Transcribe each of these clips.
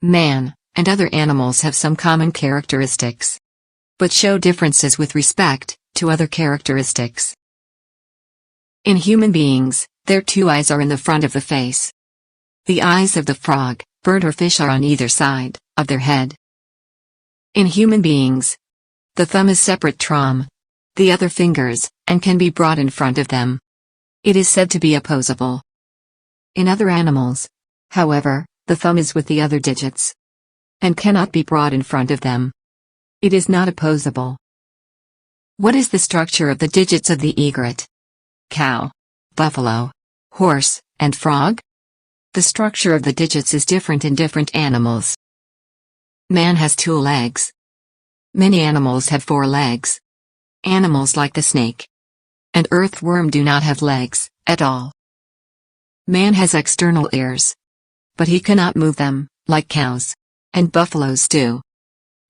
Man and other animals have some common characteristics, but show differences with respect to other characteristics. In human beings, their two eyes are in the front of the face. The eyes of the frog, bird or fish are on either side of their head. In human beings, the thumb is separate from the other fingers and can be brought in front of them. It is said to be opposable. In other animals, however, the thumb is with the other digits and cannot be brought in front of them. It is not opposable. What is the structure of the digits of the egret, cow, buffalo, horse, and frog? The structure of the digits is different in different animals. Man has 2 legs. Many animals have 4 legs. Animals like the snake and earthworm do not have legs at all. Man has external ears, but he cannot move them, like cows and buffaloes do.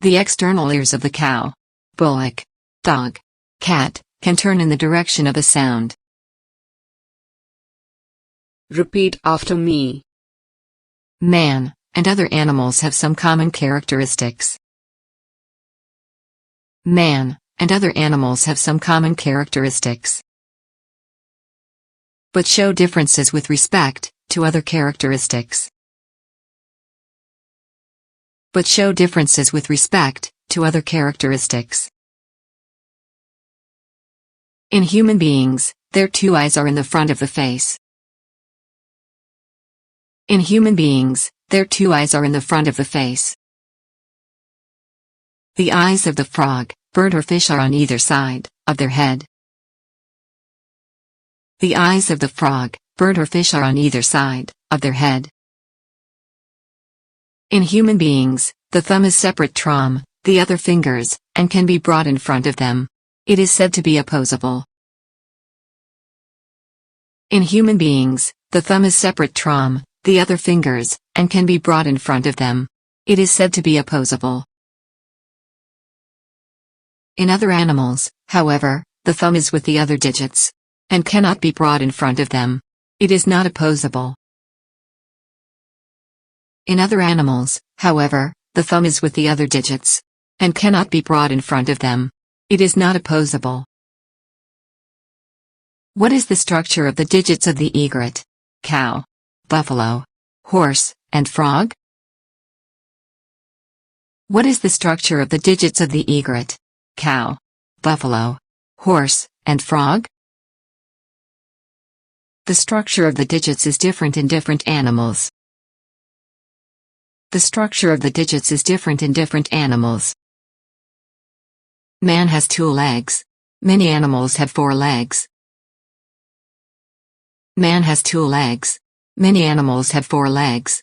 The external ears of the cow, bullock, dog, cat, can turn in the direction of a sound. Repeat after me. Man and other animals have some common characteristics. Man and other animals have some common characteristics, but show differences with respect to other characteristics. But show differences with respect to other characteristics. In human beings, their 2 eyes are in the front of the face. In human beings, their 2 eyes are in the front of the face. The eyes of the frog, bird or fish are on either side of their head. The eyes of the frog, bird or fish are on either side of their head. In human beings, the thumb is separate from the other fingers and can be brought in front of them. It is said to be opposable. In human beings, the thumb is separate from the other fingers and can be brought in front of them. It is said to be opposable. In other animals, however, the thumb is with the other digits and cannot be brought in front of them. It is not opposable. In other animals, however, the thumb is with the other digits and cannot be brought in front of them. It is not opposable. What is the structure of the digits of the egret, cow, buffalo, horse, and frog? What is the structure of the digits of the egret, cow, buffalo, horse, and frog? The structure of the digits is different in different animals. The structure of the digits is different in different animals. Man has 2 legs. Many animals have 4 legs. Man has 2 legs. Many animals have 4 legs.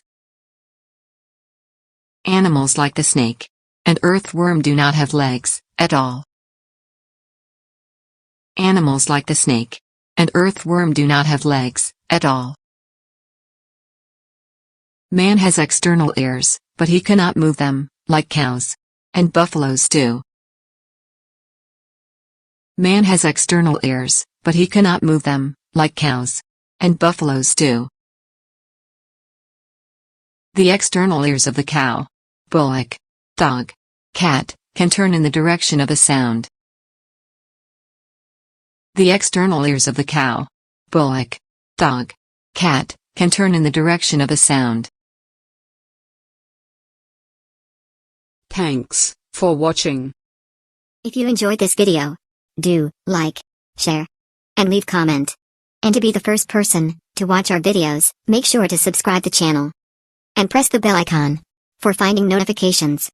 Animals like the snake and earthworm do not have legs at all. Animals like the snake and earthworm do not have legs at all. Man has external ears, but he cannot move them, like cows and buffaloes do. Man has external ears, but he cannot move them, like cows and buffaloes do. The external ears of the cow, bullock, dog, cat, can turn in the direction of a sound. The external ears of the cow, bullock, dog, cat, can turn in the direction of a sound. Thanks for watching. If you enjoyed this video, do like, share, and leave comment. And to be the first person to watch our videos, make sure to subscribe the channel and press the bell icon for finding notifications.